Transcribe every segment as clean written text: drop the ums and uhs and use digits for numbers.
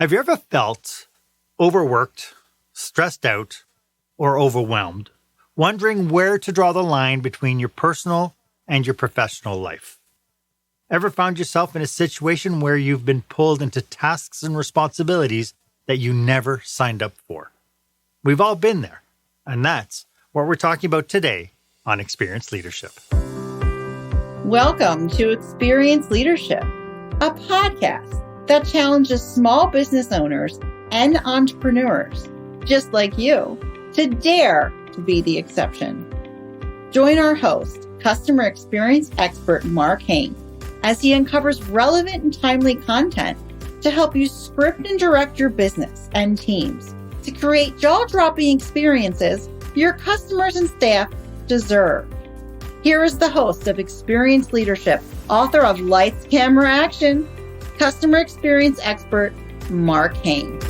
Have you ever felt overworked, stressed out, or overwhelmed, wondering where to draw the line between your personal and your professional life? Ever found yourself in a situation where you've been pulled into tasks and responsibilities that you never signed up for? We've all been there, and that's what we're talking about today on Experienced Leadership. Welcome to Experienced Leadership, a podcast that challenges small business owners and entrepreneurs, just like you, to dare to be the exception. Join our host, customer experience expert Marc Haine, as he uncovers relevant and timely content to help you script and direct your business and teams to create jaw-dropping experiences your customers and staff deserve. Here is the host of Experienced Leadership, author of Lights, Camera, Action, customer experience expert, Marc Haine.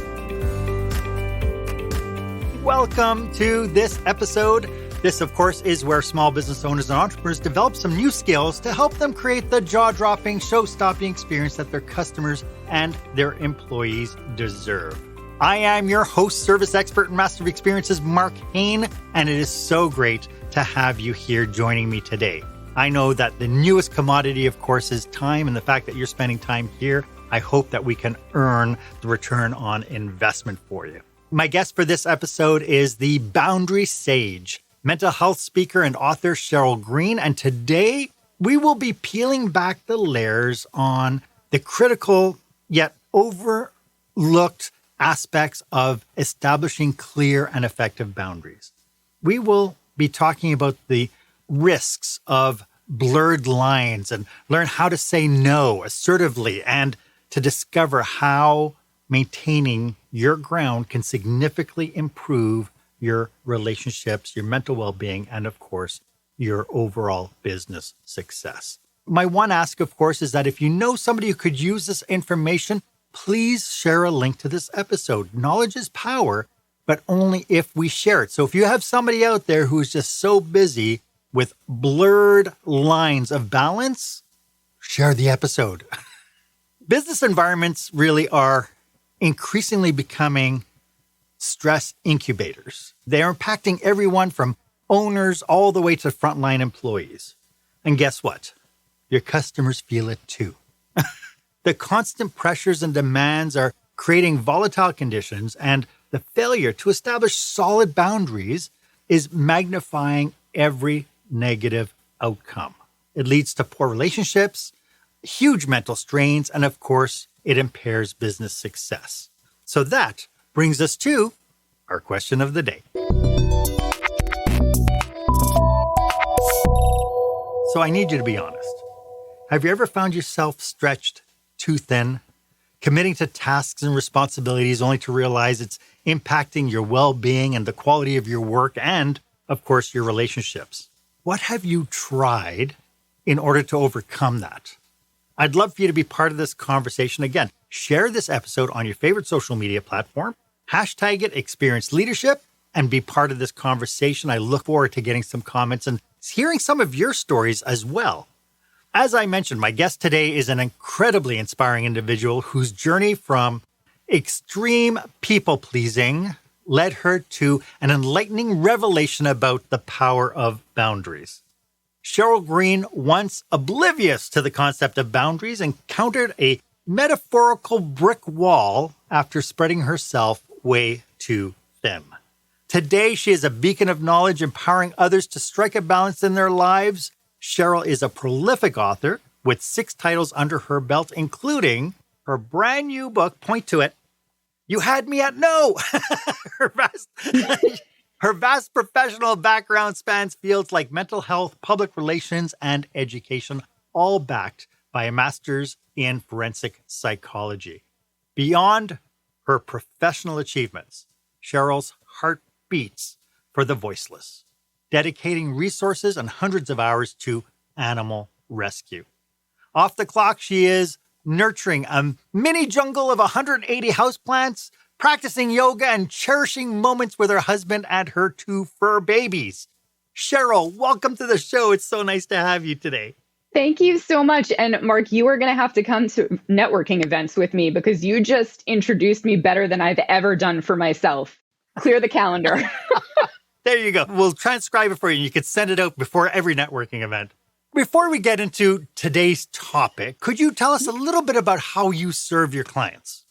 Welcome to this episode. This, of course, is where small business owners and entrepreneurs develop some new skills to help them create the jaw-dropping, show-stopping experience that their customers and their employees deserve. I am your host, service expert, and master of experiences, Marc Haine, and it is so great to have you here joining me today. I know that the newest commodity, of course, is time, and the fact that you're spending time here, I hope that we can earn the return on investment for you. My guest for this episode is the Boundary Sage, mental health speaker and author Sheryl Green, and today we will be peeling back the layers on the critical yet overlooked aspects of establishing clear and effective boundaries. We will be talking about the risks of blurred lines and learn how to say no assertively and to discover how maintaining your ground can significantly improve your relationships, your mental well-being, and of course, your overall business success. My one ask, of course, is that if you know somebody who could use this information, please share a link to this episode. Knowledge is power, but only if we share it. So if you have somebody out there who's just so busy with blurred lines of balance, share the episode. Business environments really are increasingly becoming stress incubators. They are impacting everyone from owners all the way to frontline employees. And guess what? Your customers feel it too. The constant pressures and demands are creating volatile conditions, and the failure to establish solid boundaries is magnifying every negative outcome. It leads to poor relationships, huge mental strains, and of course, it impairs business success. So that brings us to our question of the day. So I need you to be honest. Have you ever found yourself stretched too thin, committing to tasks and responsibilities only to realize it's impacting your well-being and the quality of your work and, of course, your relationships? What have you tried in order to overcome that? I'd love for you to be part of this conversation. Again, share this episode on your favorite social media platform, hashtag it Experienced Leadership, and be part of this conversation. I look forward to getting some comments and hearing some of your stories as well. As I mentioned, my guest today is an incredibly inspiring individual whose journey from extreme people-pleasing led her to an enlightening revelation about the power of boundaries. Sheryl Green, once oblivious to the concept of boundaries, encountered a metaphorical brick wall after spreading herself way too thin. Today, she is a beacon of knowledge, empowering others to strike a balance in their lives. Sheryl is a prolific author with 6 titles under her belt, including her brand new book, Point to It, You Had Me at No! Her vast professional background spans fields like mental health, public relations, and education, all backed by a master's in forensic psychology. Beyond her professional achievements, Sheryl's heart beats for the voiceless, dedicating resources and hundreds of hours to animal rescue. Off the clock, she is nurturing a mini jungle of 180 houseplants, practicing yoga, and cherishing moments with her husband and her 2 fur babies. Sheryl, welcome to the show. It's so nice to have you today. Thank you so much. And Marc, you are going to have to come to networking events with me because you just introduced me better than I've ever done for myself. Clear the calendar. There you go. We'll transcribe it for you. You can send it out before every networking event. Before we get into today's topic, could you tell us a little bit about how you serve your clients?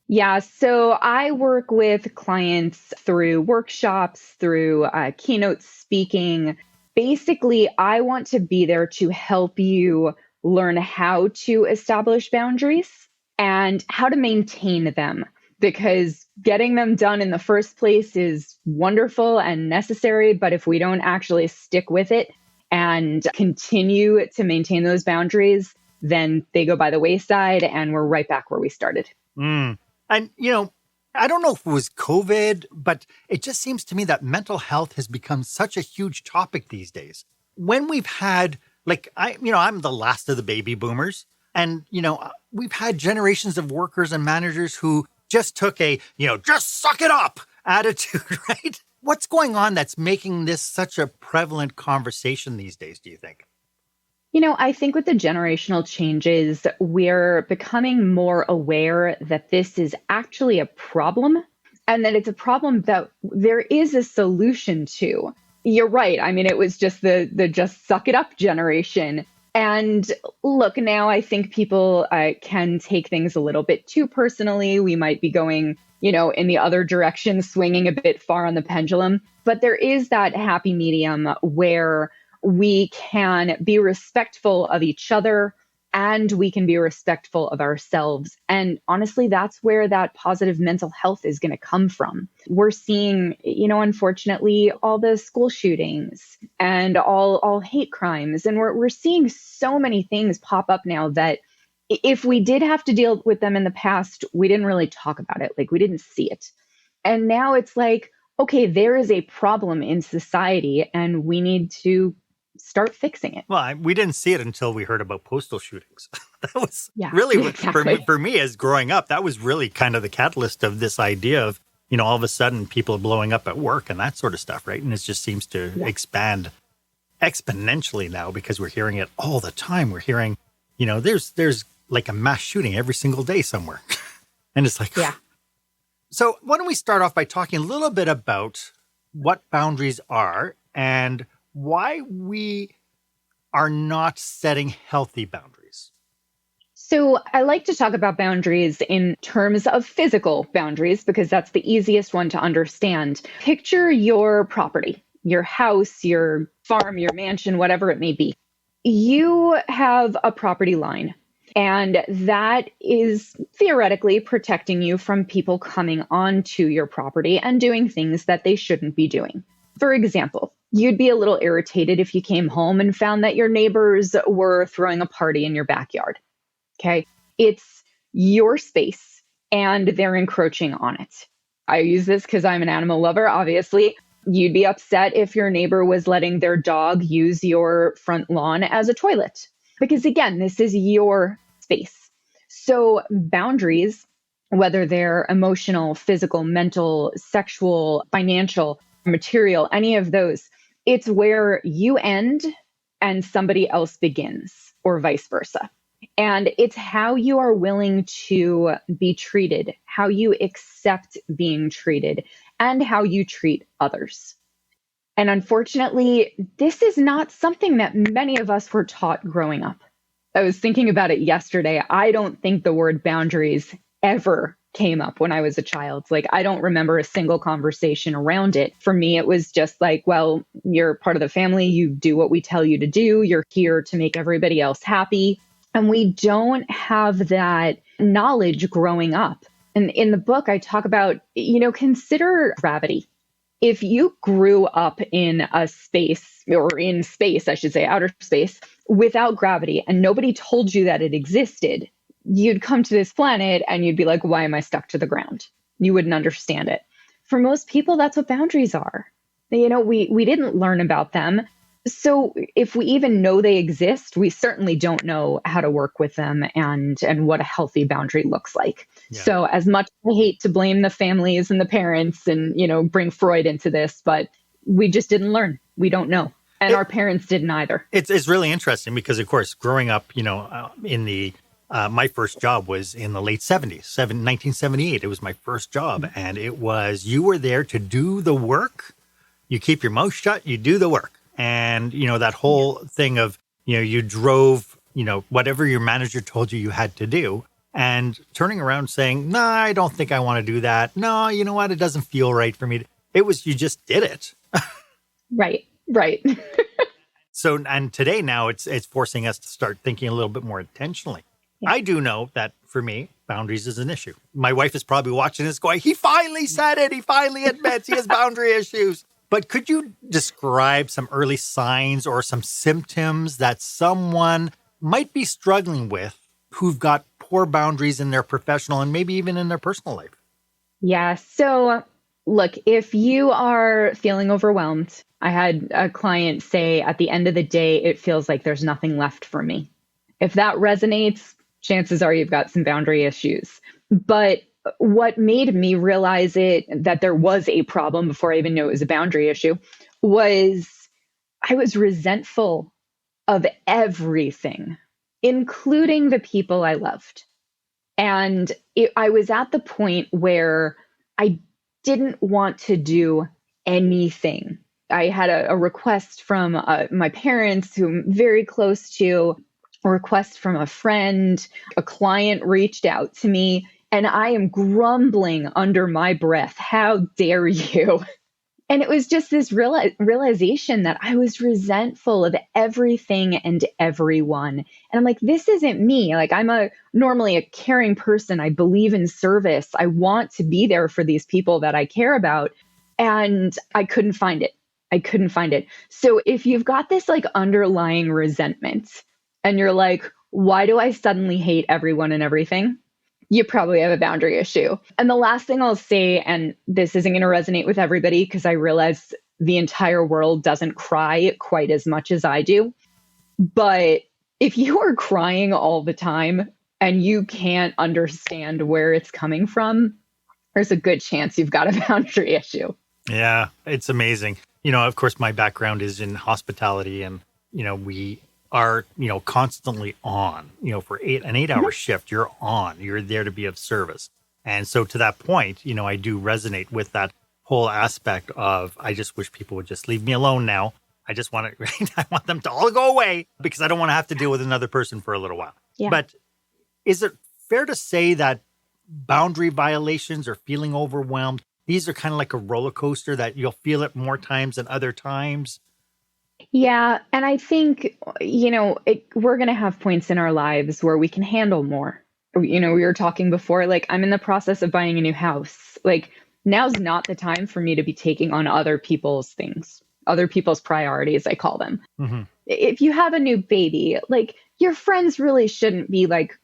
Yeah, so I work with clients through workshops, through keynote speaking. Basically, I want to be there to help you learn how to establish boundaries and how to maintain them, because getting them done in the first place is wonderful and necessary. But if we don't actually stick with it and continue to maintain those boundaries, then they go by the wayside and we're right back where we started. And, I don't know if it was COVID, but it just seems to me that mental health has become such a huge topic these days. When we've had, I'm the last of the baby boomers, and, we've had generations of workers and managers who just took a, just suck it up attitude, right? What's going on that's making this such a prevalent conversation these days, do you think? I think with the generational changes, we're becoming more aware that this is actually a problem and that it's a problem that there is a solution to. You're right. I mean, it was just the just suck it up generation. And look, now I think people can take things a little bit too personally. We might be going, in the other direction, swinging a bit far on the pendulum. But there is that happy medium where we can be respectful of each other and we can be respectful of ourselves. And honestly, that's where that positive mental health is going to come from. We're seeing, unfortunately, all the school shootings and all hate crimes. And we're seeing so many things pop up now that if we did have to deal with them in the past, we didn't really talk about it. Like, we didn't see it. And now it's like, okay, there is a problem in society and we need to start fixing it. Well, we didn't see it until we heard about postal shootings. That was really exactly. for me as growing up, that was really kind of the catalyst of this idea of, all of a sudden people are blowing up at work and that sort of stuff, right? And it just seems to expand exponentially now because we're hearing it all the time. We're hearing, there's like a mass shooting every single day somewhere. And it's like, So why don't we start off by talking a little bit about what boundaries are and why we are not setting healthy boundaries. So I like to talk about boundaries in terms of physical boundaries because that's the easiest one to understand. Picture your property, your house, your farm, your mansion, whatever it may be. You have a property line, and that is theoretically protecting you from people coming onto your property and doing things that they shouldn't be doing. For example, you'd be a little irritated if you came home and found that your neighbors were throwing a party in your backyard. Okay. It's your space and they're encroaching on it. I use this because I'm an animal lover, obviously. You'd be upset if your neighbor was letting their dog use your front lawn as a toilet. Because again, this is your space. So boundaries, whether they're emotional, physical, mental, sexual, financial, material, any of those, it's where you end and somebody else begins, or vice versa. And it's how you are willing to be treated, how you accept being treated, and how you treat others. And unfortunately, this is not something that many of us were taught growing up. I was thinking about it yesterday. I don't think the word boundaries ever came up when I was a child. Like, I don't remember a single conversation around it. For me, it was just like, well, you're part of the family. You do what we tell you to do. You're here to make everybody else happy. And we don't have that knowledge growing up. And in the book, I talk about, consider gravity. If you grew up in a space, or in space, I should say, outer space, without gravity, and nobody told you that it existed, you'd come to this planet and you'd be like, why am I stuck to the ground? You wouldn't understand it. For most people, that's what boundaries are. We didn't learn about them. So if we even know they exist, we certainly don't know how to work with them and what a healthy boundary looks like. Yeah. So as much as I hate to blame the families and the parents and, bring Freud into this, but we just didn't learn. We don't know. And our parents didn't either. It's really interesting because, of course, growing up, in the my first job was in the late 70s, 1978. It was my first job. And it was, you were there to do the work. You keep your mouth shut, you do the work. And, that whole thing of, you drove, whatever your manager told you had to do. And turning around saying, no, I don't think I want to do that. No, you know what? It doesn't feel right for me. It was, you just did it. Right. So, and today now it's forcing us to start thinking a little bit more intentionally. Yeah. I do know that for me, boundaries is an issue. My wife is probably watching this going, he finally said it. He finally admits he has boundary issues. But could you describe some early signs or some symptoms that someone might be struggling with who've got poor boundaries in their professional and maybe even in their personal life? Yeah. So look, if you are feeling overwhelmed, I had a client say at the end of the day, it feels like there's nothing left for me. If that resonates, chances are you've got some boundary issues. But what made me realize that there was a problem before I even knew it was a boundary issue was I was resentful of everything, including the people I loved. And I was at the point where I didn't want to do anything. I had a request from my parents, who I'm very close to, a request from a friend, a client reached out to me, and I am grumbling under my breath, how dare you? And it was just this realization that I was resentful of everything and everyone. And I'm like, this isn't me. Like, I'm normally a caring person. I believe in service. I want to be there for these people that I care about. And I couldn't find it. So if you've got this like underlying resentment and you're like, why do I suddenly hate everyone and everything? You probably have a boundary issue. And the last thing I'll say, and this isn't going to resonate with everybody because I realize the entire world doesn't cry quite as much as I do. But if you are crying all the time and you can't understand where it's coming from, there's a good chance you've got a boundary issue. Yeah, it's amazing. Of course, my background is in hospitality, and, we are, constantly on, for an 8-hour shift, you're on, you're there to be of service. And so to that point, I do resonate with that whole aspect of, I just wish people would just leave me alone now. I just want I want them to all go away because I don't want to have to deal with another person for a little while. Yeah. But is it fair to say that boundary violations or feeling overwhelmed, these are kind of like a roller coaster that you'll feel it more times than other times? Yeah. And I think, we're going to have points in our lives where we can handle more. We were talking before, like, I'm in the process of buying a new house. Like, now's not the time for me to be taking on other people's things, other people's priorities, I call them. Mm-hmm. If you have a new baby, like, your friends really shouldn't be like,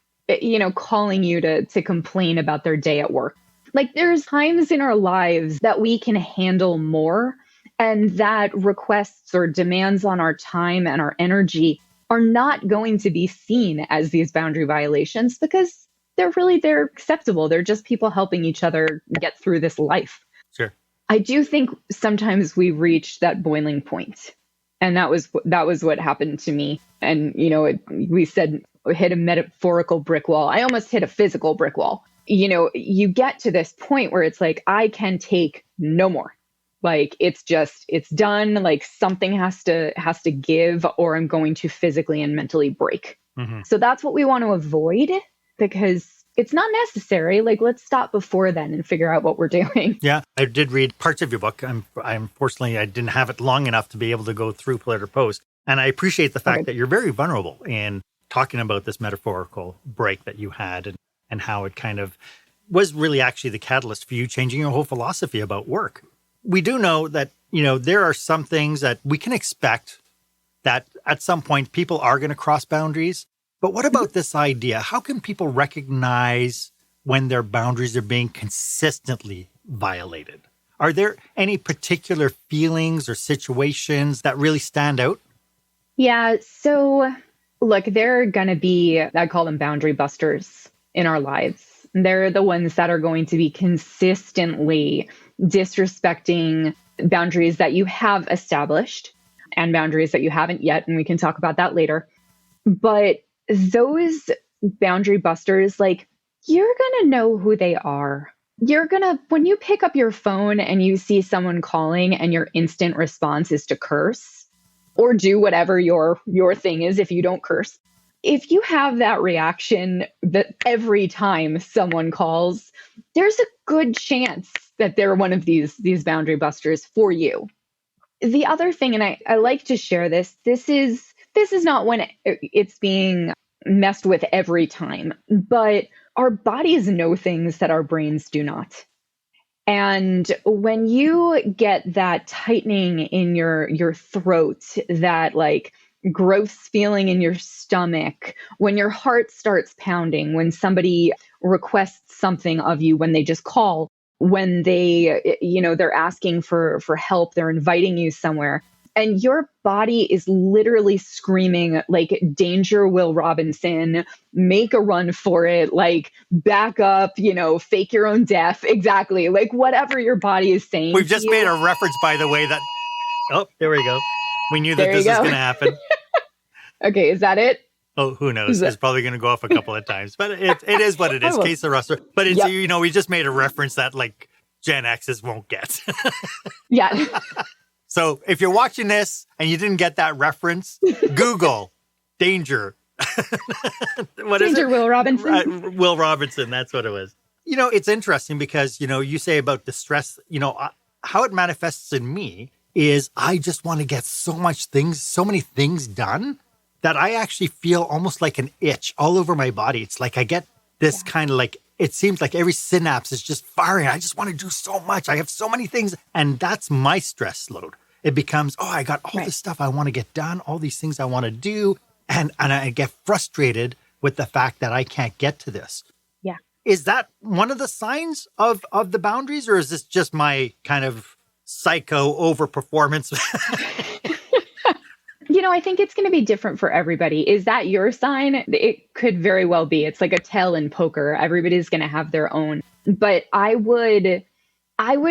calling you to complain about their day at work. Like, there's times in our lives that we can handle more, and that requests or demands on our time and our energy are not going to be seen as these boundary violations because they're acceptable. They're just people helping each other get through this life. Sure. I do think sometimes we reach that boiling point. And that was what happened to me. And, we said hit a metaphorical brick wall. I almost hit a physical brick wall. You get to this point where it's like, I can take no more. Like, it's done. Like, something has to give, or I'm going to physically and mentally break. Mm-hmm. So that's what we want to avoid, because it's not necessary. Like, let's stop before then and figure out what we're doing. Yeah, I did read parts of your book. Unfortunately, I didn't have it long enough to be able to go through Play or Post. And I appreciate the fact that you're very vulnerable in talking about this metaphorical break that you had, and how it kind of was really actually the catalyst for you changing your whole philosophy about work. We do know that, there are some things that we can expect that at some point people are going to cross boundaries. But what about this idea? How can people recognize when their boundaries are being consistently violated? Are there any particular feelings or situations that really stand out? Yeah. So look, there are going to be, I call them boundary busters in our lives. They're the ones that are going to be consistently disrespecting boundaries that you have established. and boundaries that you haven't yet. And we can talk about that later. But those boundary busters, like, you're going to know who they are. When you pick up your phone and you see someone calling and your instant response is to curse or do whatever your thing is if you don't curse. If you have that reaction that every time someone calls, there's a good chance that they're one of these boundary busters for you. The other thing, and I like to share this is not when it's being messed with every time, but our bodies know things that our brains do not. And when you get that tightening in your throat, that like gross feeling in your stomach, when your heart starts pounding, when somebody requests something of you, when they just call, when they're asking for help, they're inviting you somewhere, and your body is literally screaming like, danger, Will Robinson, make a run for it, like back up, fake your own death. Exactly. Like whatever your body is saying. We've just made a reference, by the way, that, oh, there we go. We knew that this was going to happen. Okay. Is that it? Oh, who knows? It's probably going to go off a couple of times, but it is what it is. Case of Russell. But it's, we just made a reference that like Gen X's won't get. Yeah. So if you're watching this and you didn't get that reference, Google danger. What is Danger, it? Will Robinson. Will Robinson, that's what it was. It's interesting because, you say about the stress, how it manifests in me is I just want to get so many things done that I actually feel almost like an itch all over my body. It's like I get this kind of like, it seems like every synapse is just firing. I just want to do so much. I have so many things. And that's my stress load. It becomes, I got all this stuff I want to get done, all these things I want to do. And I get frustrated with the fact that I can't get to this. Yeah. Is that one of the signs of the boundaries, or is this just my kind of psycho overperformance? I think it's going to be different for everybody. Is that your sign? It could very well be. It's like a tell in poker. Everybody's going to have their own. But I would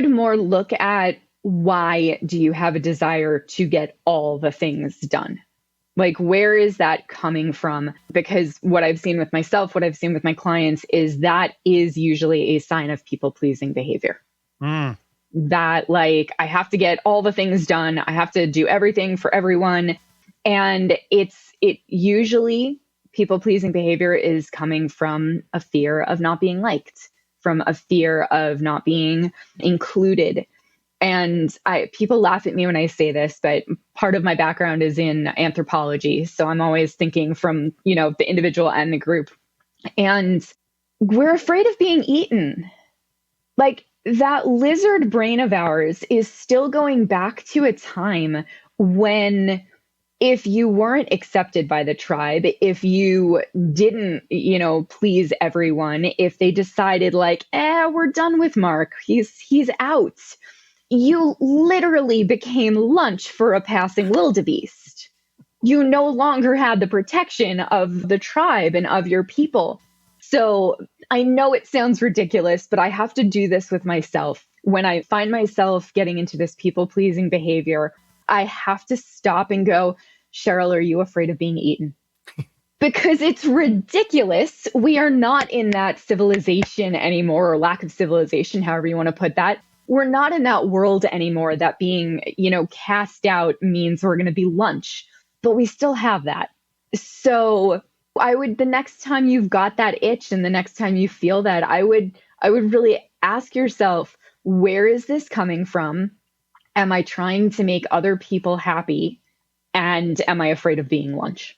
more look at, why do you have a desire to get all the things done? Like, where is that coming from? Because what I've seen with myself, what I've seen with my clients is that is usually a sign of people-pleasing behavior. That like, I have to get all the things done. I have to do everything for everyone. And it usually people-pleasing behavior is coming from a fear of not being liked, from a fear of not being included. And people laugh at me when I say this, but part of my background is in anthropology. So I'm always thinking from, the individual and the group. And we're afraid of being eaten. Like that lizard brain of ours is still going back to a time when if you weren't accepted by the tribe, if you didn't, please everyone, if they decided like, we're done with Marc, he's out, you literally became lunch for a passing wildebeest. You no longer had the protection of the tribe and of your people. So I know it sounds ridiculous, but I have to do this with myself. When I find myself getting into this people-pleasing behavior, I have to stop and go, Sheryl, are you afraid of being eaten? Because it's ridiculous. We are not in that civilization anymore, or lack of civilization, however you want to put that. We're not in that world anymore that being, cast out means we're going to be lunch, but we still have that. So the next time you've got that itch and the next time you feel that, I would really ask yourself, where is this coming from? Am I trying to make other people happy? And am I afraid of being lunch?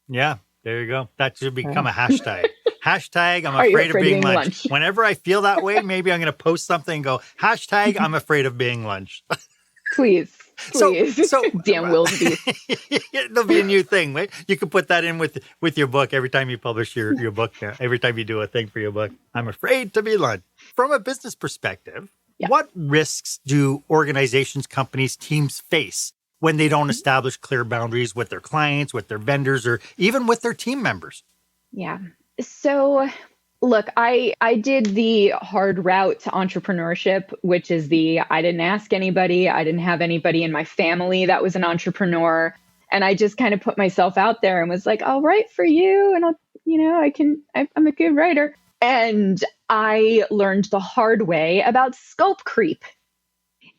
Yeah, there you go. That should become a hashtag. Hashtag, I'm afraid of being lunch. Whenever I feel that way, maybe I'm going to post something and go, hashtag, I'm afraid of being lunch. Please. So damn wildebeest. There'll be a new thing, right? You can put that in with your book every time you publish your book. Every time you do a thing for your book. I'm afraid to be lunch. From a business perspective, what risks do organizations, companies, teams face when they don't establish clear boundaries with their clients, with their vendors, or even with their team members? Yeah. So Look, I did the hard route to entrepreneurship, which is I didn't ask anybody. I didn't have anybody in my family that was an entrepreneur. And I just kind of put myself out there and was like, I'll write for you. And I'm a good writer. And I learned the hard way about scope creep.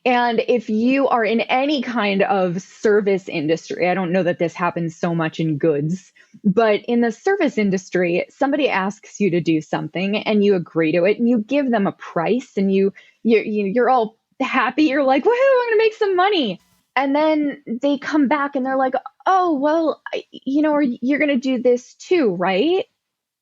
And if you are in any kind of service industry, I don't know that this happens so much in goods, but in the service industry, somebody asks you to do something and you agree to it and you give them a price and you're all happy. You're like, woohoo, I'm going to make some money. And then they come back and they're like, oh, well, you're going to do this too, right?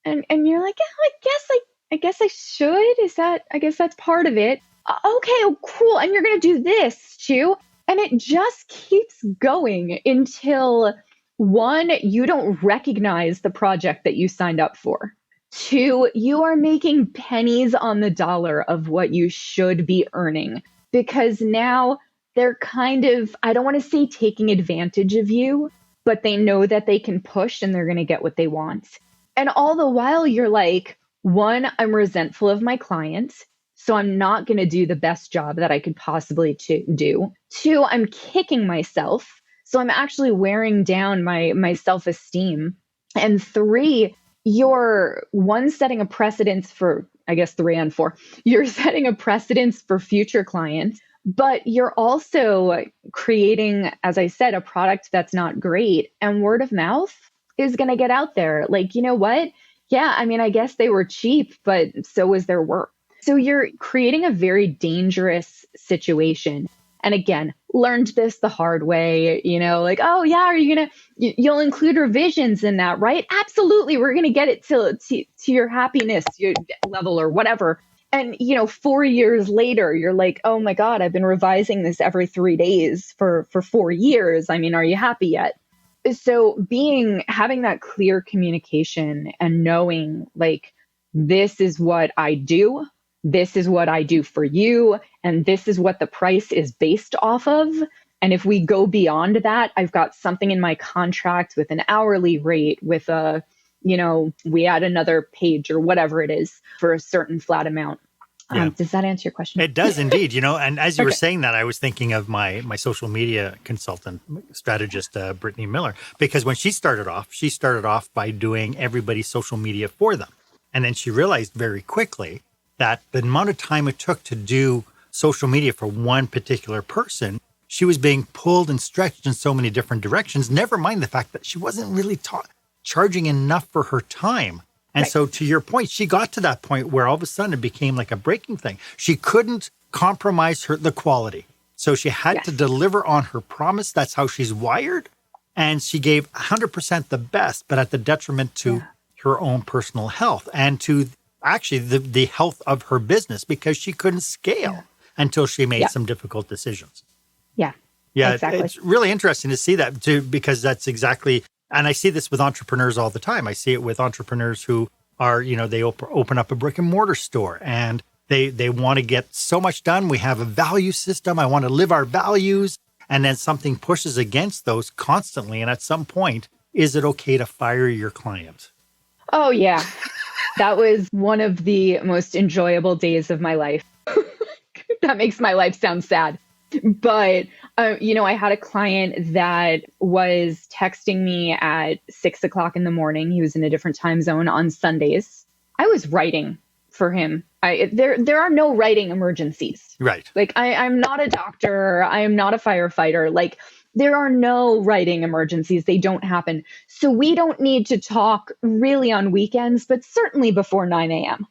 And you're like, yeah, I guess I should. I guess that's part of it. Okay, cool. And you're going to do this too. And it just keeps going until 1, you don't recognize the project that you signed up for. 2, you are making pennies on the dollar of what you should be earning because now they're kind of, I don't want to say taking advantage of you, but they know that they can push and they're going to get what they want. And all the while you're like, 1, I'm resentful of my clients. So I'm not going to do the best job that I could possibly do. 2, I'm kicking myself. So I'm actually wearing down my self-esteem. And 3, you're setting a precedence for, I guess 3 and 4, you're setting a precedence for future clients, but you're also creating, as I said, a product that's not great. And word of mouth is going to get out there. Like, you know what? Yeah, I mean, I guess they were cheap, but so was their work. So you're creating a very dangerous situation. And again, learned this the hard way, like, oh yeah, are you you'll include revisions in that, right? Absolutely. We're going to get it to your happiness your level or whatever. And, 4 years later, you're like, oh my God, I've been revising this every 3 days for 4 years. I mean, are you happy yet? So having that clear communication and knowing like, this is what I do. This is what I do for you. And this is what the price is based off of. And if we go beyond that, I've got something in my contract with an hourly rate with we add another page or whatever it is for a certain flat amount. Yeah. Does that answer your question? It does indeed. And as you were saying that, I was thinking of my social media consultant, strategist, Brittany Miller, because when she started off by doing everybody's social media for them. And then she realized very quickly that the amount of time it took to do social media for one particular person, she was being pulled and stretched in so many different directions, never mind the fact that she wasn't really charging enough for her time. And so to your point, she got to that point where all of a sudden it became like a breaking thing. She couldn't compromise the quality. So she had to deliver on her promise. That's how she's wired. And she gave 100% the best, but at the detriment to her own personal health and to actually the health of her business because she couldn't scale until she made some difficult decisions. Yeah, exactly. It's really interesting to see that too, because that's exactly, and I see this with entrepreneurs all the time. I see it with entrepreneurs who are, they open up a brick and mortar store and they want to get so much done. We have a value system. I want to live our values. And then something pushes against those constantly. And at some point, is it okay to fire your client? Oh, yeah. That was one of the most enjoyable days of my life. That makes my life sound sad. But, I had a client that was texting me at 6:00 in the morning. He was in a different time zone on Sundays. I was writing for him. There are no writing emergencies. Right. Like I'm not a doctor. I am not a firefighter. Like there are no writing emergencies. They don't happen. So we don't need to talk really on weekends, but certainly before 9 a.m.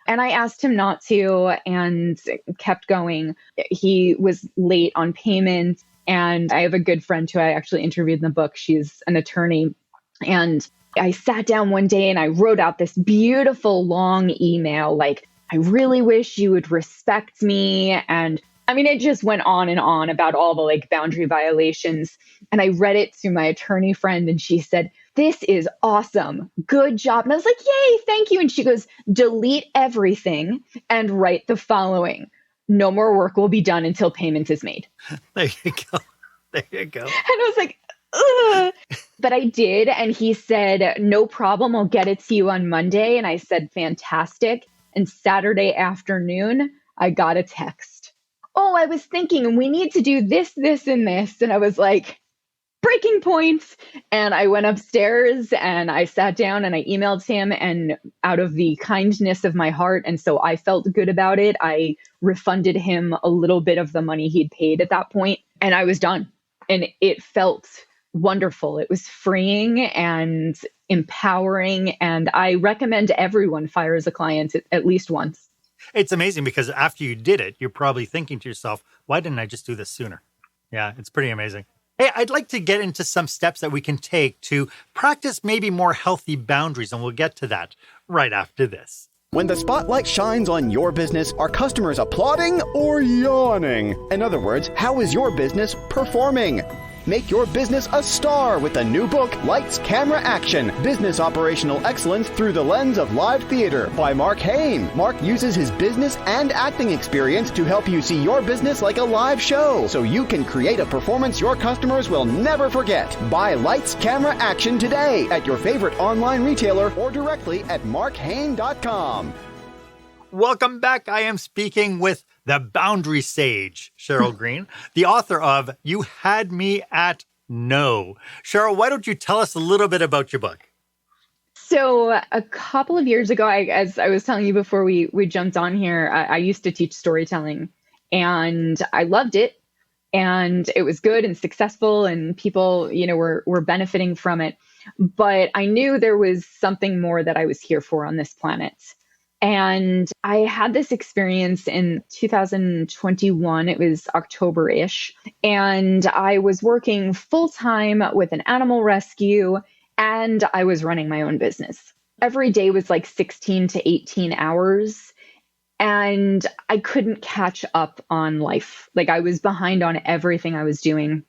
And I asked him not to and kept going. He was late on payment. And I have a good friend who I actually interviewed in the book. She's an attorney. And I sat down one day and I wrote out this beautiful long email, like, I really wish you would respect me. And I mean, it just went on and on about all the boundary violations. And I read it to my attorney friend and she said, "This is awesome. Good job." And I was like, "Yay, thank you." And she goes, "Delete everything and write the following. No more work will be done until payment is made." There you go. There you go. And I was like, ugh. But I did. And he said, no problem. I'll get it to you on Monday. And I said, fantastic. And Saturday afternoon, I got a text. Oh, I was thinking we need to do this, this, and this. And I was like, breaking points. And I went upstairs and I sat down and I emailed him, and out of the kindness of my heart, and so I felt good about it, I refunded him a little bit of the money he'd paid at that point, and I was done. And it felt wonderful. It was freeing and empowering. And I recommend everyone fires a client at least once. It's amazing because after you did it, you're probably thinking to yourself, why didn't I just do this sooner? Yeah, it's pretty amazing. Hey, I'd like to get into some steps that we can take to practice maybe more healthy boundaries, and we'll get to that right after this. When the spotlight shines on your business, are customers applauding or yawning? In other words, how is your business performing? Make your business a star with the new book, Lights, Camera, Action, Business Operational Excellence Through the Lens of Live Theater by Marc Haine. Marc uses his business and acting experience to help you see your business like a live show, so you can create a performance your customers will never forget. Buy Lights, Camera, Action today at your favorite online retailer or directly at marchaine.com. Welcome back. I am speaking with the boundary sage, Sheryl Green, the author of You Had Me at No. Sheryl, why don't you tell us a little bit about your book? So a couple of years ago, as I was telling you before we jumped on here, I used to teach storytelling, and I loved it. And it was good and successful, and people, were benefiting from it. But I knew there was something more that I was here for on this planet. And I had this experience in 2021. It was October-ish. And I was working full-time with an animal rescue, and I was running my own business. Every day was like 16 to 18 hours. And I couldn't catch up on life. Like, I was behind on everything I was doing.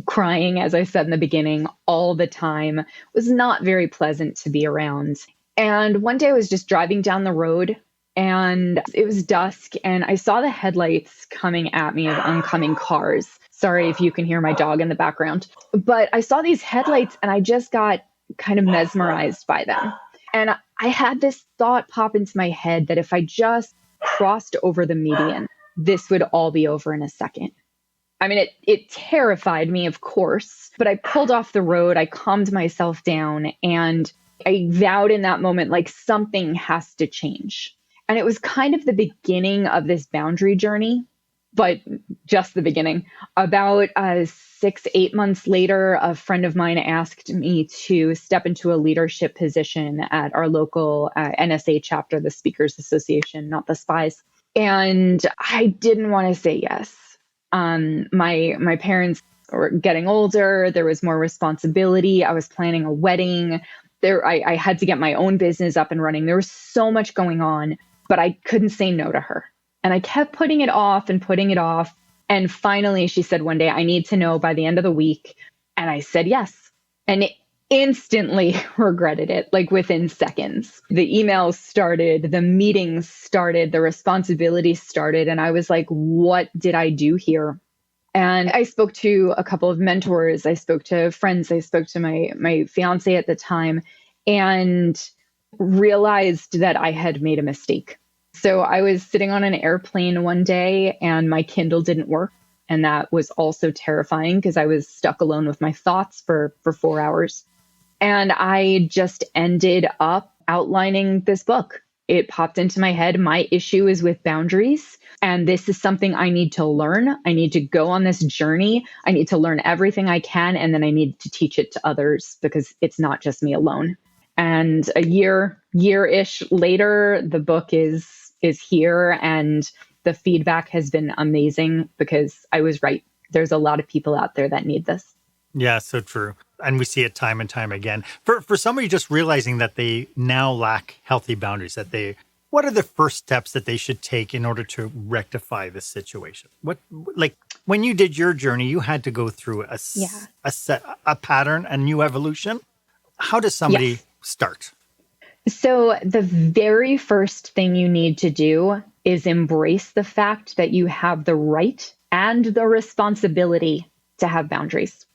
Crying, as I said in the beginning, all the time. It was not very pleasant to be around. And one day I was just driving down the road, and it was dusk, and I saw the headlights coming at me of oncoming cars. Sorry if you can hear my dog in the background. But I saw these headlights, and I just got kind of mesmerized by them. And I had this thought pop into my head that if I just crossed over the median, this would all be over in a second. I mean, it terrified me, of course, but I pulled off the road, I calmed myself down, and I vowed in that moment, like, something has to change. And it was kind of the beginning of this boundary journey, but just the beginning. About 6-8 months later, a friend of mine asked me to step into a leadership position at our local NSA chapter, the Speakers Association, not the Spies. And I didn't want to say yes. My parents were getting older. There was more responsibility. I was planning a wedding. I had to get my own business up and running. There was so much going on, but I couldn't say no to her. And I kept putting it off and putting it off. And finally, she said one day, I need to know by the end of the week. And I said yes. And instantly regretted it, like within seconds. The emails started, the meetings started, the responsibilities started. And I was like, what did I do here? And I spoke to a couple of mentors. I spoke to friends. I spoke to my fiance at the time, and realized that I had made a mistake. So I was sitting on an airplane one day, and my Kindle didn't work. And that was also terrifying because I was stuck alone with my thoughts for 4 hours. And I just ended up outlining this book. It popped into my head. My issue is with boundaries. And this is something I need to learn. I need to go on this journey. I need to learn everything I can. And then I need to teach it to others because it's not just me alone. And a year-ish later, the book is here. And the feedback has been amazing because I was right. There's a lot of people out there that need this. Yeah, so true. And we see it time and time again. For somebody just realizing that they now lack healthy boundaries, what are the first steps that they should take in order to rectify this situation? Like when you did your journey, you had to go through a pattern, a new evolution. How does somebody start? So the very first thing you need to do is embrace the fact that you have the right and the responsibility to have boundaries.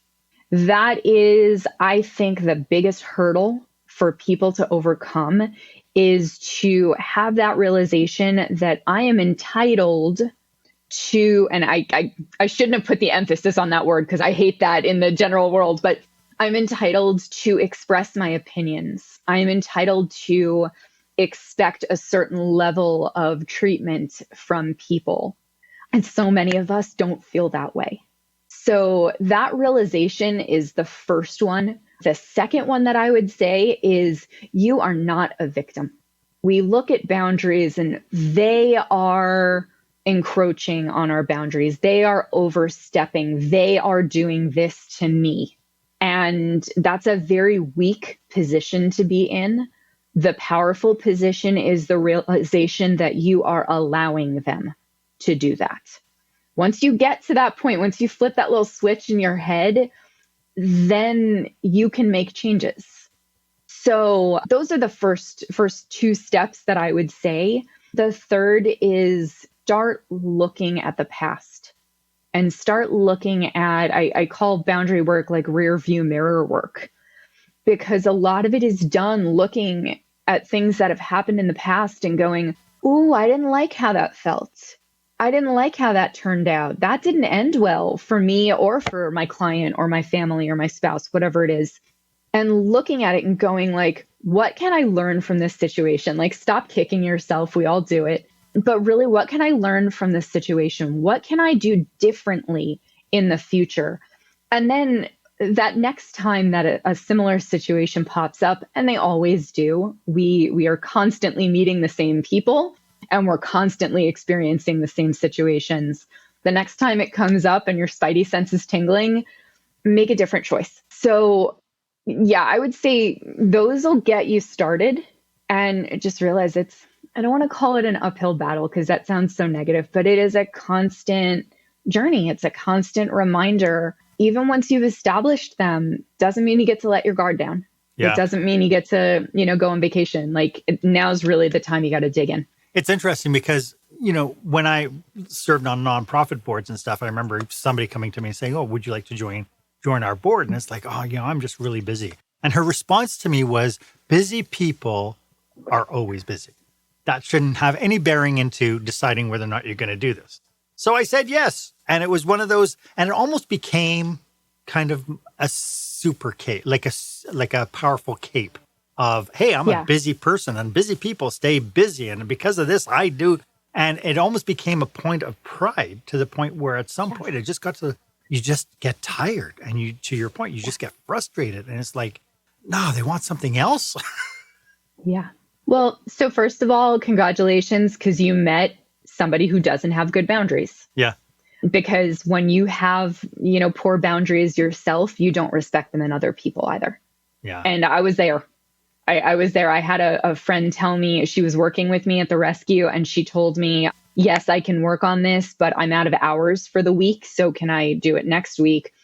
That is, I think, the biggest hurdle for people to overcome is to have that realization that I am entitled to, and I shouldn't have put the emphasis on that word because I hate that in the general world, but I'm entitled to express my opinions. I'm entitled to expect a certain level of treatment from people. And so many of us don't feel that way. So that realization is the first one. The second one that I would say is you are not a victim. We look at boundaries and they are encroaching on our boundaries. They are overstepping. They are doing this to me. And that's a very weak position to be in. The powerful position is the realization that you are allowing them to do that. Once you get to that point, once you flip that little switch in your head, then you can make changes. So those are the first two steps that I would say. The third is start looking at the past and start looking at, I call boundary work like rear view mirror work, because a lot of it is done looking at things that have happened in the past and going, ooh, I didn't like how that felt. I didn't like how that turned out. That didn't end well for me or for my client or my family or my spouse, whatever it is. And looking at it and going like, what can I learn from this situation? Like, stop kicking yourself. We all do it. But really, what can I learn from this situation? What can I do differently in the future? And then that next time that a similar situation pops up, and they always do, we are constantly meeting the same people and we're constantly experiencing the same situations. The next time it comes up and your spidey sense is tingling, make a different choice. So yeah, I would say those will get you started, and just realize I don't want to call it an uphill battle because that sounds so negative, but it is a constant journey. It's a constant reminder. Even once you've established them, doesn't mean you get to let your guard down. Yeah. It doesn't mean you get to, go on vacation. Like, now's really the time you got to dig in. It's interesting because, when I served on nonprofit boards and stuff, I remember somebody coming to me and saying, oh, would you like to join our board? And it's like, oh, I'm just really busy. And her response to me was, busy people are always busy. That shouldn't have any bearing into deciding whether or not you're going to do this. So I said yes. And it was one of those, and it almost became kind of a super cape, like a powerful cape of, hey, I'm a busy person and busy people stay busy. And because of this, I do. And it almost became a point of pride to the point where at some point it just got to, you just get tired. And to your point, you just get frustrated. And it's like, no, they want something else. Yeah. Well, so first of all, congratulations, because you met somebody who doesn't have good boundaries. Yeah. Because when you have, poor boundaries yourself, you don't respect them in other people either. Yeah. And I was there. I was there. I had a friend tell me, she was working with me at the rescue, and she told me, yes, I can work on this, but I'm out of hours for the week. So can I do it next week?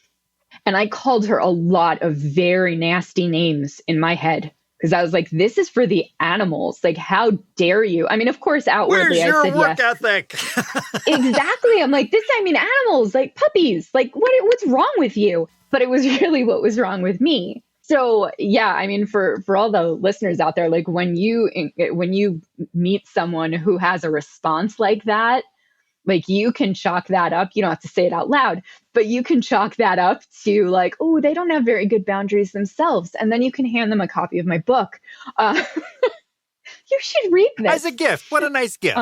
And I called her a lot of very nasty names in my head, because I was like, this is for the animals. Like, how dare you? I mean, of course, outwardly, I said, work ethic? Exactly. I'm like, animals, like puppies, like what's wrong with you? But it was really what was wrong with me. So yeah, I mean, for all the listeners out there, like when you meet someone who has a response like that, like you can chalk that up. You don't have to say it out loud, but you can chalk that up to like, oh, they don't have very good boundaries themselves. And then you can hand them a copy of my book. You should read this. As a gift. What a nice gift.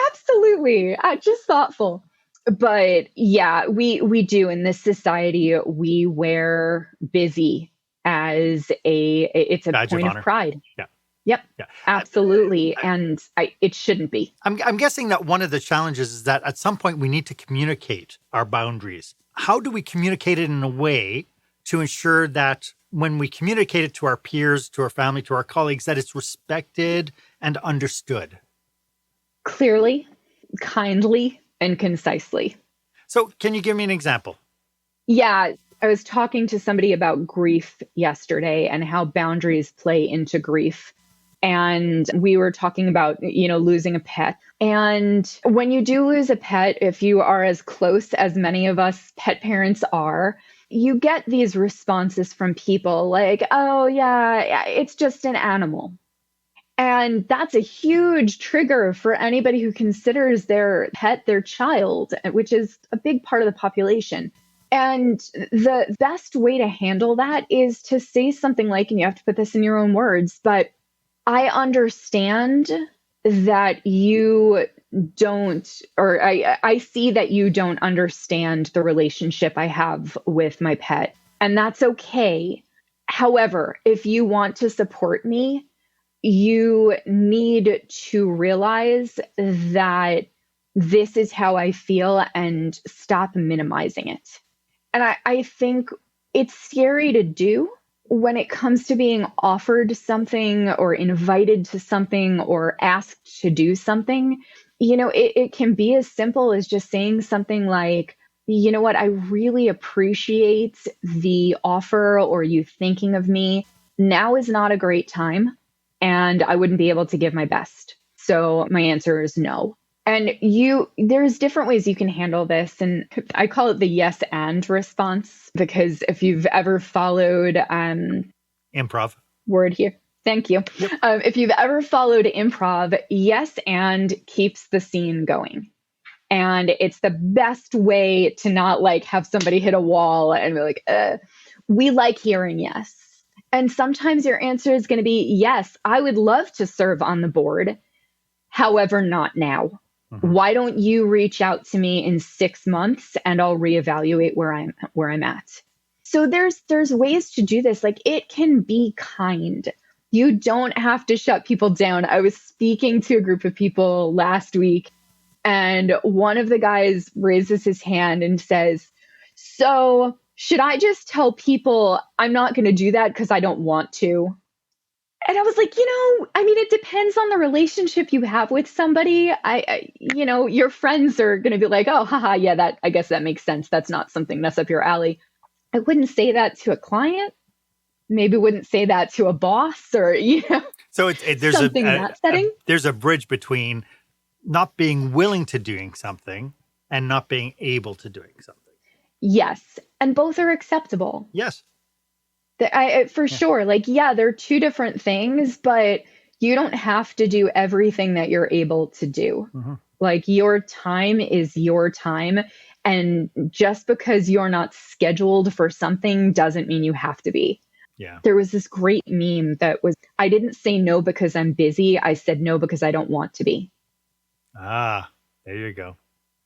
Absolutely. Just thoughtful. But yeah, we do in this society, we wear busy as it's a point of pride. Yeah. Yep, yeah. Absolutely. And it shouldn't be. I'm guessing that one of the challenges is that at some point we need to communicate our boundaries. How do we communicate it in a way to ensure that when we communicate it to our peers, to our family, to our colleagues, that it's respected and understood? Clearly, kindly, and concisely. So can you give me an example? Yeah. I was talking to somebody about grief yesterday and how boundaries play into grief. And we were talking about, losing a pet. And when you do lose a pet, if you are as close as many of us pet parents are, you get these responses from people like, oh, yeah, it's just an animal. And that's a huge trigger for anybody who considers their pet their child, which is a big part of the population. And the best way to handle that is to say something like, and you have to put this in your own words, but I understand that you don't, or I see that you don't understand the relationship I have with my pet, and that's okay. However, if you want to support me, you need to realize that this is how I feel and stop minimizing it. And I think it's scary to do when it comes to being offered something or invited to something or asked to do something. You know, it can be as simple as just saying something like, you know what, I really appreciate the offer or you thinking of me. Now is not a great time, and I wouldn't be able to give my best. So my answer is no. And there's different ways you can handle this. And I call it the yes and response, because if you've ever followed improv word here. Thank you. Yep. If you've ever followed improv, yes and keeps the scene going. And it's the best way to not like have somebody hit a wall and be like, we like hearing yes. And sometimes your answer is going to be, yes, I would love to serve on the board. However, not now. Mm-hmm. Why don't you reach out to me in 6 months and I'll reevaluate where I'm at. So there's ways to do this. Like, it can be kind. You don't have to shut people down. I was speaking to a group of people last week, and one of the guys raises his hand and says, so should I just tell people I'm not going to do that because I don't want to? And I was like, it depends on the relationship you have with somebody. Your friends are going to be like, oh, haha, yeah, I guess that makes sense. That's not something that's up your alley. I wouldn't say that to a client. Maybe wouldn't say that to a boss or, So there's something in that setting. There's a bridge between not being willing to doing something and not being able to doing something. Yes. And both are acceptable. Yes. Sure. Like, yeah, they're two different things, but you don't have to do everything that you're able to do. Mm-hmm. Like, your time is your time. And just because you're not scheduled for something doesn't mean you have to be. Yeah. There was this great meme that was, I didn't say no because I'm busy. I said no because I don't want to be. Ah, there you go.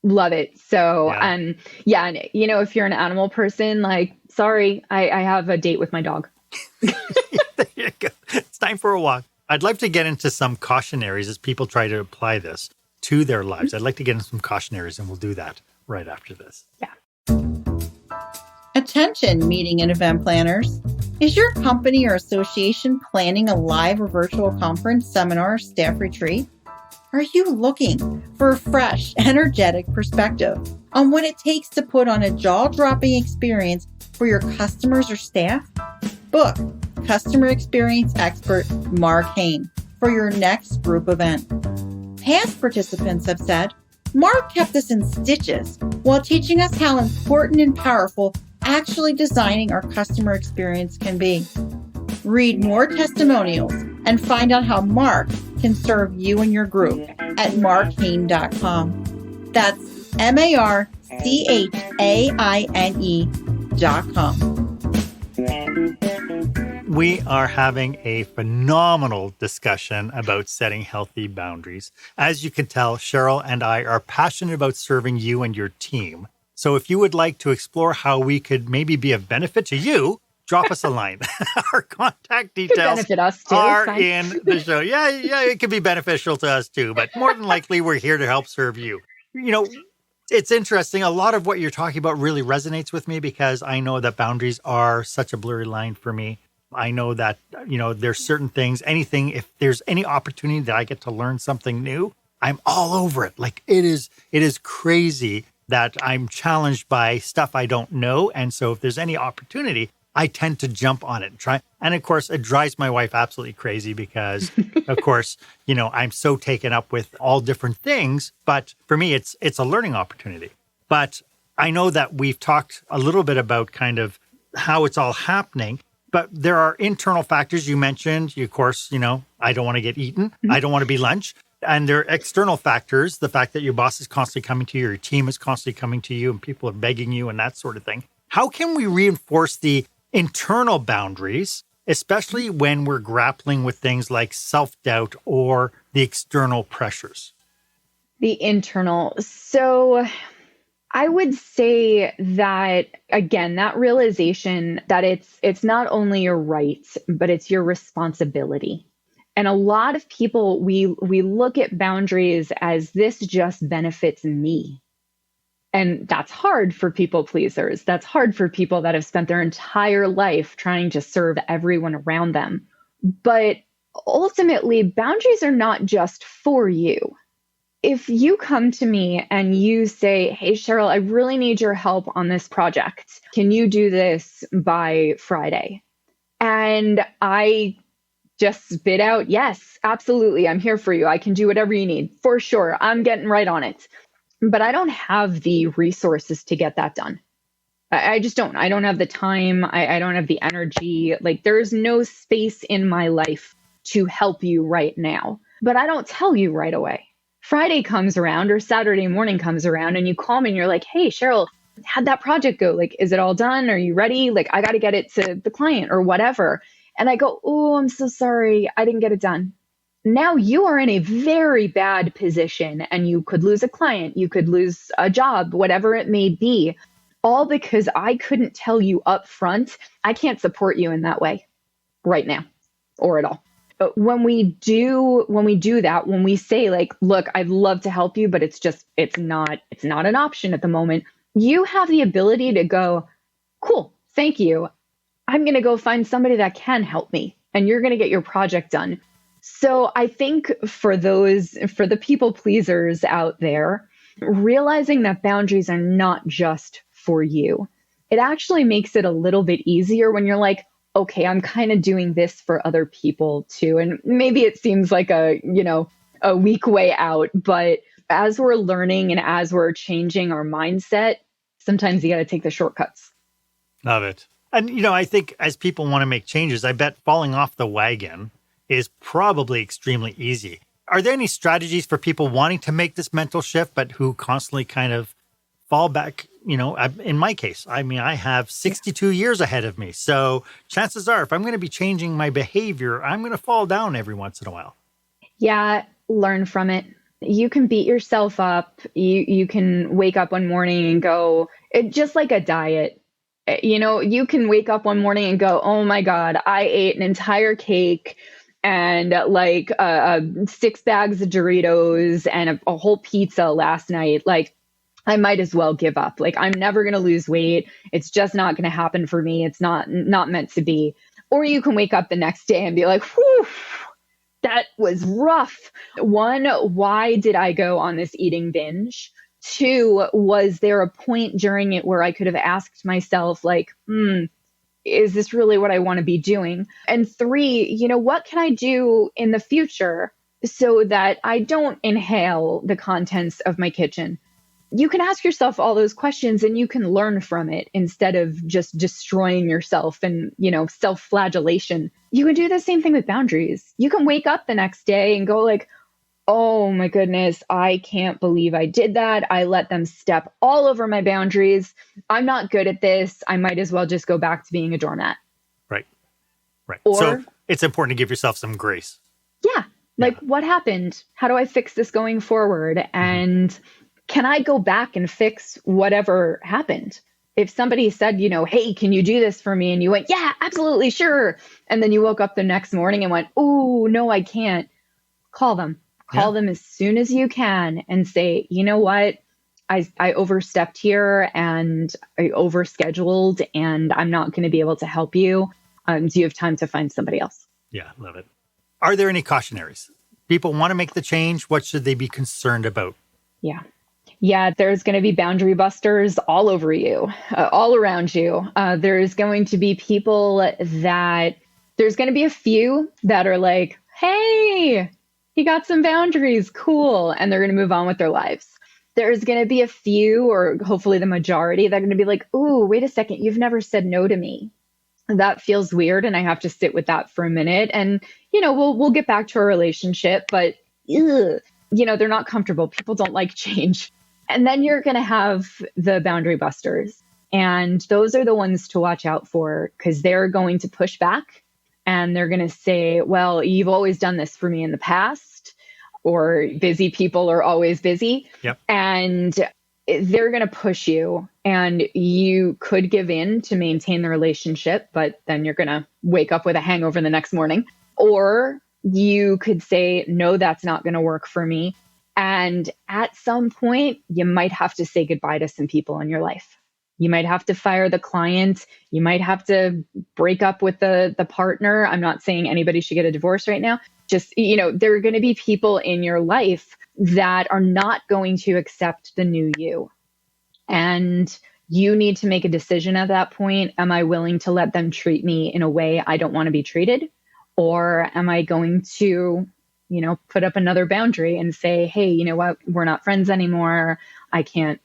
Love it. So, and if you're an animal person, like, sorry, I have a date with my dog. There you go. It's time for a walk. I'd like to get into some cautionaries as people try to apply this to their lives. I'd like to get into some cautionaries, and we'll do that right after this. Yeah. Attention, meeting and event planners. Is your company or association planning a live or virtual conference, seminar, staff retreat? Are you looking for a fresh, energetic perspective on what it takes to put on a jaw-dropping experience for your customers or staff? Book customer experience expert Marc Haine for your next group event. Past participants have said, Marc kept us in stitches while teaching us how important and powerful actually designing our customer experience can be. Read more testimonials and find out how Marc can serve you and your group at marchaine.com. That's marchaine.com. We are having a phenomenal discussion about setting healthy boundaries. As you can tell, Sheryl and I are passionate about serving you and your team. So if you would like to explore how we could maybe be of benefit to you, drop us a line. Our contact details are in the show. Yeah, it could be beneficial to us too, but more than likely we're here to help serve you. It's interesting. A lot of what you're talking about really resonates with me because I know that boundaries are such a blurry line for me. I know that, there's certain things, if there's any opportunity that I get to learn something new, I'm all over it. Like, it is crazy that I'm challenged by stuff I don't know. And so if there's any opportunity, I tend to jump on it and try. And of course, it drives my wife absolutely crazy because, of course, I'm so taken up with all different things. But for me, it's a learning opportunity. But I know that we've talked a little bit about kind of how it's all happening, but there are internal factors you mentioned. Of course, I don't want to get eaten. I don't want to be lunch. And there are external factors, the fact that your boss is constantly coming to you, your team is constantly coming to you, and people are begging you and that sort of thing. How can we reinforce the internal boundaries, especially when we're grappling with things like self-doubt or the external pressures? The internal. So I would say that, again, that realization that it's not only your right, but it's your responsibility. And a lot of people, we look at boundaries as this just benefits me. And that's hard for people pleasers. That's hard for people that have spent their entire life trying to serve everyone around them. But ultimately, boundaries are not just for you. If you come to me and you say, hey, Sheryl, I really need your help on this project. Can you do this by Friday? And I just spit out, yes, absolutely. I'm here for you. I can do whatever you need. For sure. I'm getting right on it. But I don't have the resources to get that done. I just don't. I don't have the time. I don't have the energy. Like, there's no space in my life to help you right now. But I don't tell you right away. Friday comes around or Saturday morning comes around and you call me and you're like, hey, Sheryl, how'd that project go? Like, is it all done? Are you ready? Like, I got to get it to the client or whatever. And I go, oh, I'm so sorry. I didn't get it done. Now you are in a very bad position and you could lose a client. You could lose a job, whatever it may be, all because I couldn't tell you up front. I can't support you in that way right now or at all. But when we do that, when we say like, look, I'd love to help you, but it's not an option at the moment. You have the ability to go, cool, thank you. I'm going to go find somebody that can help me and you're going to get your project done. So I think for the people pleasers out there, realizing that boundaries are not just for you, it actually makes it a little bit easier when you're like, okay, I'm kind of doing this for other people too. And maybe it seems like a weak way out, but as we're learning and as we're changing our mindset, sometimes you got to take the shortcuts. Love it. And, I think as people want to make changes, I bet falling off the wagon is probably extremely easy. Are there any strategies for people wanting to make this mental shift, but who constantly kind of fall back? In my case, I have 62 years ahead of me. So chances are, if I'm going to be changing my behavior, I'm going to fall down every once in a while. Yeah, learn from it. You can beat yourself up. You can wake up one morning and go, just like a diet. You can wake up one morning and go, oh my God, I ate an entire cake and like 6 bags of Doritos and a whole pizza last night. Like, I might as well give up. Like, I'm never going to lose weight. It's just not going to happen for me. It's not meant to be. Or you can wake up the next day and be like, whew, that was rough. 1, why did I go on this eating binge? 2, was there a point during it where I could have asked myself, like, is this really what I want to be doing? And 3, what can I do in the future so that I don't inhale the contents of my kitchen? You can ask yourself all those questions and you can learn from it instead of just destroying yourself and, self-flagellation. You can do the same thing with boundaries. You can wake up the next day and go like, oh my goodness, I can't believe I did that. I let them step all over my boundaries. I'm not good at this. I might as well just go back to being a doormat. Right. Or, so it's important to give yourself some grace. Yeah. Like, what happened? How do I fix this going forward? And can I go back and fix whatever happened? If somebody said, hey, can you do this for me? And you went, yeah, absolutely, sure. And then you woke up the next morning and went, oh, no, I can't. Call them. Call them as soon as you can and say, you know what? I overstepped here and I overscheduled and I'm not going to be able to help you. Do you have time to find somebody else? Yeah, love it. Are there any cautionaries? People want to make the change. What should they be concerned about? Yeah, there's going to be boundary busters all over you, all around you. There's going to be people there's going to be a few that are like, hey, he got some boundaries, cool. And they're going to move on with their lives. there's going to be a few, or hopefully the majority, that are going to be like, "Ooh, wait a second, you've never said no to me. That feels weird." And I have to sit with that for a minute. And, we'll get back to our relationship, but, they're not comfortable. People don't like change. And then you're going to have the boundary busters. And those are the ones to watch out for, because they're going to push back and they're going to say, "Well, you've always done this for me in the past," or "busy people are always busy." Yep. And they're going to push you, and you could give in to maintain the relationship, but then you're going to wake up with a hangover the next morning. Or you could say, "No, that's not going to work for me." And at some point, you might have to say goodbye to some people in your life. You might have to fire the client. You might have to break up with the partner. I'm not saying anybody should get a divorce right now. Just, there are going to be people in your life that are not going to accept the new you. And you need to make a decision at that point. Am I willing to let them treat me in a way I don't want to be treated? Or am I going to, put up another boundary and say, "Hey, you know what? We're not friends anymore. I can't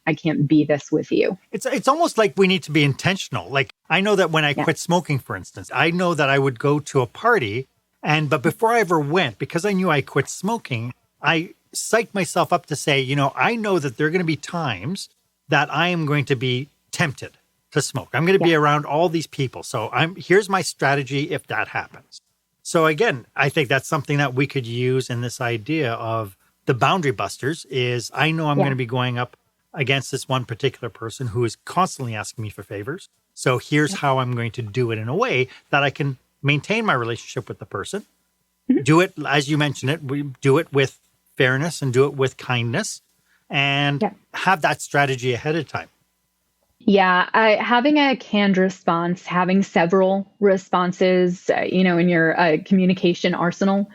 be this with you." It's almost like we need to be intentional. Like, I know that when I quit smoking, for instance, I know that I would go to a party, but before I ever went, because I knew I quit smoking, I psyched myself up to say, I know that there are going to be times that I am going to be tempted to smoke. I'm going to be around all these people. So here's my strategy if that happens. So again, I think that's something that we could use in this idea of the boundary busters is, I know I'm going to be going up against this one particular person who is constantly asking me for favors. So here's how I'm going to do it in a way that I can maintain my relationship with the person. Do it, as you mentioned it, we do it with fairness and do it with kindness, and have that strategy ahead of time. Yeah, having a canned response, having several responses, in your communication arsenal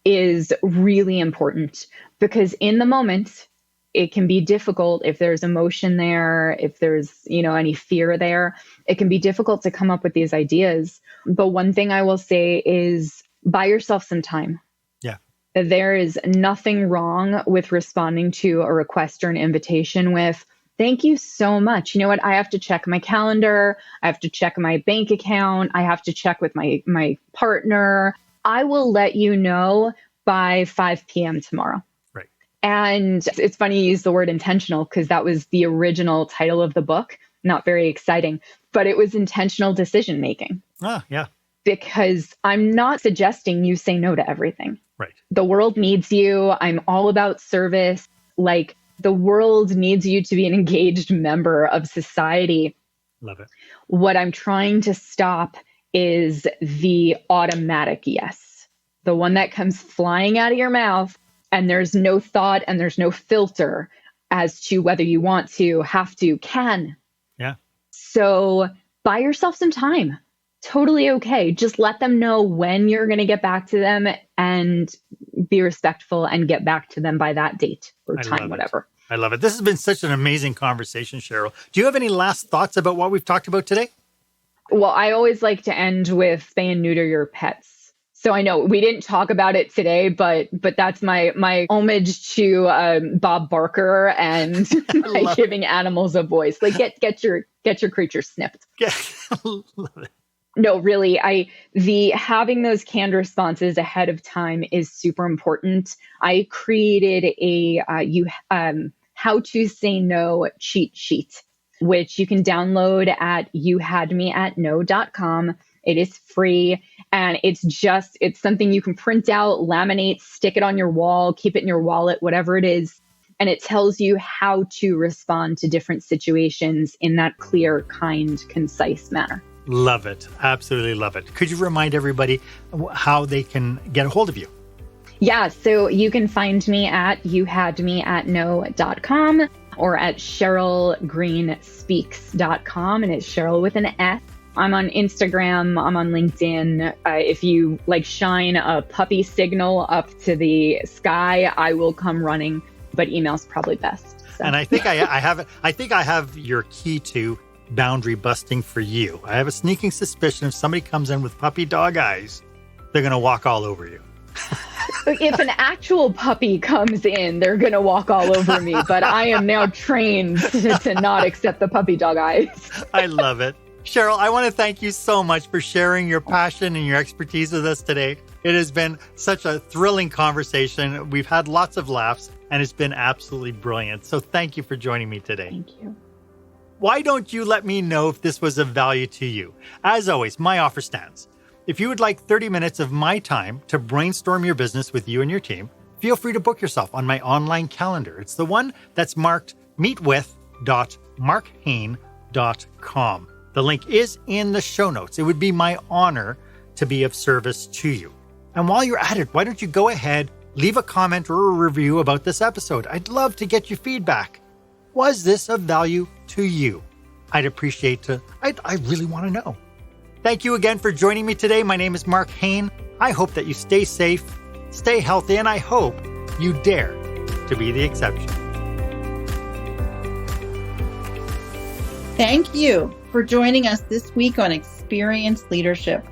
is really important, because in the moment, it can be difficult if there's emotion there, if there's, any fear there. It can be difficult to come up with these ideas. But one thing I will say is buy yourself some time. Yeah. There is nothing wrong with responding to a request or an invitation with, "Thank you so much. You know what? I have to check my calendar. I have to check my bank account. I have to check with my partner. I will let you know by 5 p.m. tomorrow." Right. And it's funny you use the word intentional, because that was the original title of the book. Not very exciting, but it was intentional decision making. Ah, yeah. Because I'm not suggesting you say no to everything. Right. The world needs you. I'm all about service. Like, the world needs you to be an engaged member of society. Love it. What I'm trying to stop is the automatic yes, the one that comes flying out of your mouth, and there's no thought and there's no filter as to whether you want to, have to, can. Yeah. So buy yourself some time. Totally okay. Just let them know when you're going to get back to them, and be respectful and get back to them by that date or time, whatever. I love it. This has been such an amazing conversation, Sheryl. Do you have any last thoughts about what we've talked about today? Well, I always like to end with spay and neuter your pets. So I know we didn't talk about it today, but that's my homage to Bob Barker and giving animals a voice. Like, get your creatures snipped. Yeah, love it. No, really, having those canned responses ahead of time is super important. I created a how to say no cheat sheet, which you can download at youhadmeatno.com. It is free, and it's something you can print out, laminate, stick it on your wall, keep it in your wallet, whatever it is. And it tells you how to respond to different situations in that clear, kind, concise manner. Love it. Absolutely love it. Could you remind everybody how they can get a hold of you? Yeah, so you can find me at youhadmeatno.com or at SherylGreenSpeaks.com, and it's Sheryl with an S. I'm on Instagram. I'm on LinkedIn. If you shine a puppy signal up to the sky, I will come running, but email's probably best. So. And I think I have it. I think I have your key to boundary busting for you. I have a sneaking suspicion if somebody comes in with puppy dog eyes, they're going to walk all over you. If an actual puppy comes in, they're going to walk all over me, but I am now trained to not accept the puppy dog eyes. I love it. Sheryl, I want to thank you so much for sharing your passion and your expertise with us today. It has been such a thrilling conversation. We've had lots of laughs, and it's been absolutely brilliant. So thank you for joining me today. Thank you. Why don't you let me know if this was of value to you? As always, my offer stands. If you would like 30 minutes of my time to brainstorm your business with you and your team, feel free to book yourself on my online calendar. It's the one that's marked meetwith.marchaine.com. The link is in the show notes. It would be my honor to be of service to you. And while you're at it, why don't you go ahead, leave a comment or a review about this episode? I'd love to get your feedback. Was this of value to you? I'd appreciate I really want to know. Thank you again for joining me today. My name is Marc Haine. I hope that you stay safe, stay healthy, and I hope you dare to be the exception. Thank you for joining us this week on Experienced Leadership.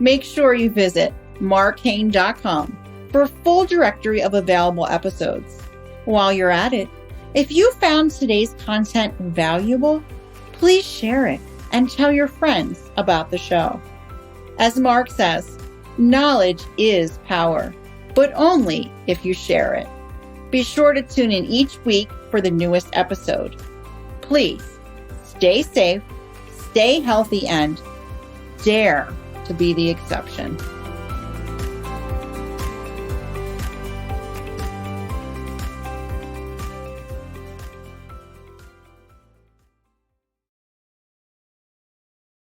Make sure you visit marchaine.com for a full directory of available episodes. While you're at it, if you found today's content valuable, please share it and tell your friends about the show. As Marc says, knowledge is power, but only if you share it. Be sure to tune in each week for the newest episode. Please stay safe, stay healthy, and dare to be the exception.